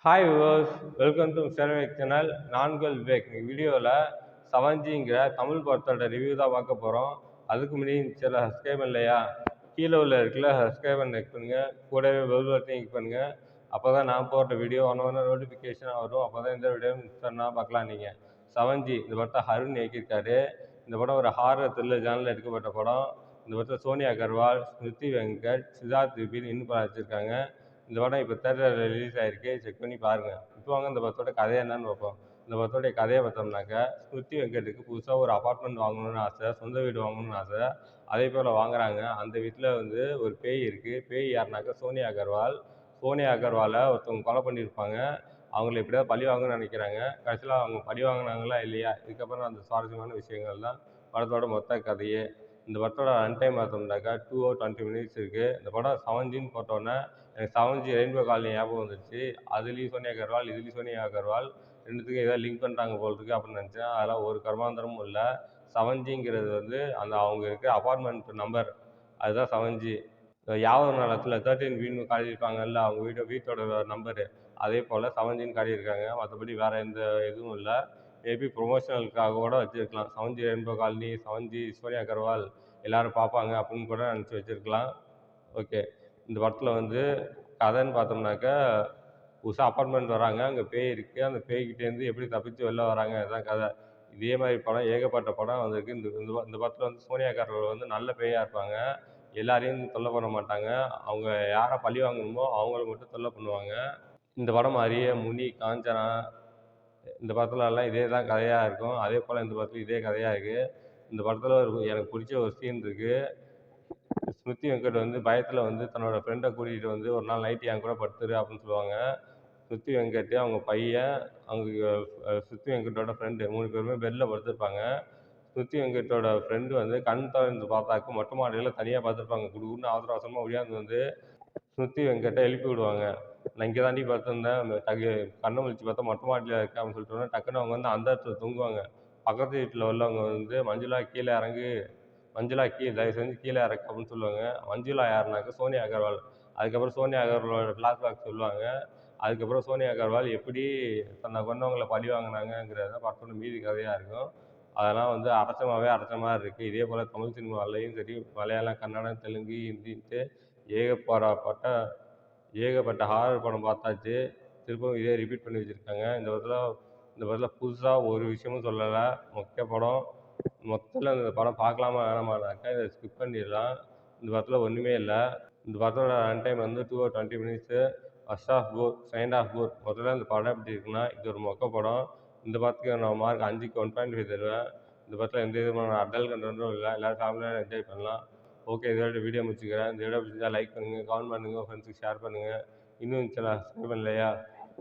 Hi viewers, welcome to channel channel. நான்கள் விவேக். வீடியோவில் செவன்ஜிங்கிற தமிழ் படத்தோட ரிவ்யூ தான் பார்க்க போகிறோம். அதுக்கு முன்னாடி சில சப்ஸ்கிரைப் இல்லையா, கீழே உள்ள இருக்குல்ல சப்ஸ்கிரைப் கிளிக் பண்ணுங்க, கூடவே பெல் பட்டனை கிளிக் பண்ணுங்க. அப்போ தான் நான் போடுற வீடியோ ஒன்று நோட்டிஃபிகேஷன் வரும். அப்போ தான் இந்த வீடியோ மிஸ் பண்ணால் பார்க்கலாம். நீங்கள் செவன்ஜி இந்த படத்தை அருண் இயக்கியிருக்காரு. இந்த படம் ஒரு ஹாரர் த்ரில்லர் ஜானரில் எடுக்கப்பட்ட படம். இந்த படத்தில் சோனியா அகர்வால், ஸ்மிருதி வெங்கட், சித்தார்த் விபின் இன்னும் படம் வச்சுருக்காங்க. இந்த படம் இப்போ தேட்டரில் ரிலீஸ் ஆகிருக்கு, செக் பண்ணி பாருங்கள். இப்போ வாங்க இந்த படத்தோட கதை என்னன்னு பார்ப்போம். இந்த படத்தோடைய கதையை பார்த்தோம்னாக்கா, ஸ்மிருதி வெங்கட்டுக்கு புதுசாக ஒரு அப்பார்ட்மெண்ட் வாங்கணும்னு ஆசை, சொந்த வீடு வாங்கணும்னு ஆசை. அதே போல் வாங்குறாங்க. அந்த வீட்டில் வந்து ஒரு பேய் இருக்குது. பேய் யாருனாக்கா சோனியா அகர்வால். சோனியா அகர்வாலை ஒருத்தவங்க கொலை பண்ணியிருப்பாங்க. அவங்கள எப்படியாவது பழி வாங்கணும்னு நினைக்கிறாங்க. கடைசியில் அவங்க பழி வாங்கினாங்களா இல்லையா, இதுக்கப்புறம் அந்த சுவாரஸ்யமான விஷயங்கள் தான் படத்தோட மொத்த கதையே. இந்த படத்தோட ரன் டைம் பார்த்தோம்னாக்கா 2 hours 20 minutes இருக்குது. இந்த படம் செவன்ஜின்னு போட்டோன்னே எனக்கு செவன்ஜி ரெயின்போ காலனி ஞாபகம் வந்துருச்சு. அதுலேயும் சோனியா அகர்வால், இதுலேயும் சோனியா அகர்வால், ரெண்டுத்துக்கும் ஏதாவது லிங்க் பண்ணுறாங்க போல் இருக்குது அப்படின்னு நினச்சேன். அதெல்லாம் ஒரு கர்மாந்திரமும் இல்லை. செவன்ஜிங்கிறது வந்து அந்த அவங்க இருக்க அப்பார்ட்மெண்ட் நம்பர், அதுதான் செவன்ஜி. யாவர் நலத்தில் 13 காட்டியிருப்பாங்கல்ல, அவங்க வீட்டோட நம்பரு, அதே போல் செவன்ஜின்னு காட்டியிருக்காங்க. மற்றபடி வேறு எந்த இதுவும் இல்லை. மேபி ப்ரொமோஷனலுக்காக கூட வச்சுருக்கலாம். Seven G rainbow colony, seven G Sonia Agarwal எல்லோரும் பார்ப்பாங்க அப்படின்னு கூட நினச்சி வச்சுருக்கலாம். ஓகே, இந்த படத்தில் வந்து கதைன்னு பார்த்தோம்னாக்கா, புதுசாக அப்பார்ட்மெண்ட் வராங்க. அங்கே பேய் இருக்குது. அந்த பேய்கிட்டேருந்து எப்படி தப்பிச்சு வெளில வராங்க, இதுதான் கதை. இதே மாதிரி படம் ஏகப்பட்ட படம் வந்திருக்கு. இந்த இந்த படத்தில் வந்து சோனியா அகர்வால் வந்து நல்ல பேயாக இருப்பாங்க. எல்லாரையும் தொல்லை பண்ண மாட்டாங்க. அவங்க யாரை பழி வாங்கணுமோ அவங்கள மட்டும் தொல்லை பண்ணுவாங்க. இந்த படம் மாதிரியே முனி, காஞ்சனா, இந்த படத்துலலாம் இதே தான் கதையாக இருக்கும். அதே போல் இந்த படத்துலையும் இதே கதையாக இருக்குது. இந்த படத்தில் எனக்கு பிடிச்ச ஒரு சீன் இருக்குது. ஸ்மிருதி வெங்கட் வந்து பயத்தில் வந்து தன்னோட ஃப்ரெண்டை கூட்டிகிட்டு வந்து ஒரு நாள் நைட்டு என் கூட படுத்துரு அப்படின்னு சொல்லுவாங்க. ஸ்மிருதி வெங்கட், அவங்க பையன், அவங்க ஸ்மிருதி வெங்கட்டோட ஃப்ரெண்டு 3 பேருமே பெட்டில் படுத்திருப்பாங்க. ஸ்மிருதி வெங்கட்டோட ஃப்ரெண்டு வந்து கண் திறந்து பார்த்தாக்க மொட்டை மாடியில் தனியாக பார்த்துருப்பாங்க. குடுகுடுன்னு அவசர அவசரமாக ஒடியாந்து வந்து ஸ்மிருதி வெங்கட்டை எழுப்பி விடுவாங்க. நான் இங்கே தாண்டி படுத்திருந்தேன், கண்ணை முழிச்சு பார்த்தா மொட்டை மாடியில் இருக்கேன் அப்படின்னு சொல்லிட்டு டக்குன்னு அவங்க வந்து அந்த இடத்துல தூங்குவாங்க. பக்கத்து வீட்டில் உள்ளவங்க வந்து மஞ்சுளா கீழே இறங்கு, மஞ்சுளா தயவு செஞ்சு கீழே இறக்கு அப்படின்னு சொல்லுவாங்க. மஞ்சுளா யாருனாக்க சோனியா அகர்வால். அதுக்கப்புறம் சோனியா அகர்வாலோட ஃப்ளாஷ்பேக் சொல்லுவாங்க. அதுக்கப்புறம் சோனியா அகர்வால் எப்படி தன்னை கொண்டவங்களை பழி வாங்கினாங்கிறது தான் படத்தோட மீதி கதையாக இருக்கும். அதெல்லாம் வந்து அரைச்ச மாதிரி இருக்குது. இதே போல் தமிழ் சினிமாலையும் சரி, மலையாளம், கன்னடம், தெலுங்கு, ஹிந்தின்ட்டு ஏகப்பட்ட ஏகப்பட்ட ஹாரர் படம் பார்த்தாச்சு. திரும்பவும் இதே ரிப்பீட் பண்ணி வச்சுருக்காங்க. இந்த படத்தில் புதுசாக ஒரு விஷயமும் சொல்லலை. மொக்க படம். மொத்தத்தில் இந்த படம் பார்க்கலாமா வேணாமானாக்கா இதை ஸ்கிப் பண்ணிடலாம். இந்த படத்தில் ஒன்றுமே இல்லை. இந்த படத்தோட ரன் டைம் வந்து 2 hours 20 minutes. First half bore, second half bore. முதல்ல இந்த படம் எப்படி இருக்குன்னா, இது ஒரு மொக்க படம். இந்த படத்துக்கு நான் மார்க் 5க்கு 1.5 தருவேன். இந்த படத்தில் எந்த விதமான அடல்ட் கண்டென்ட்டும் இல்லை. எல்லோரும் ஃபேமிலியாக என்ஜாய் பண்ணலாம். ஓகே, இதோட வீடியோ முடிச்சுக்கிறேன். இந்த வீடியோ பிடிச்சா லைக் பண்ணுங்கள், கமெண்ட் பண்ணுங்கள், ஃப்ரெண்ட்ஸுக்கு ஷேர் பண்ணுங்கள். இன்னும் சேனல் சப்ஸ்கிரைப் பண்ணலையா,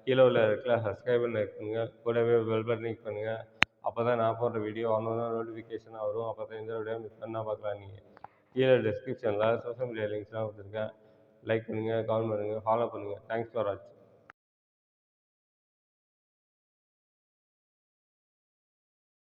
கீழே உள்ள இருக்குல்ல சப்ஸ்கிரைப் பண்ணுங்க, கூடவே பெல் பட்டன் கிளிக் பண்ணுங்கள். அப்போ தான் நான் போடுற வீடியோ ஒன்று நோட்டிஃபிகேஷனாக வரும். அப்போ தான் இந்த வீடியோ மிஸ் பண்ணால் பார்க்கலாம். நீங்கள் கீழே டிஸ்கிரிப்ஷனில் சோஷியல் மீடியா லிங்க்ஸ்லாம் கொடுத்துருக்கேன். லைக் பண்ணுங்கள், கமெண்ட் பண்ணுங்கள், ஃபாலோ பண்ணுங்கள். தேங்க்ஸ் ஃபார் வாட்சிங்.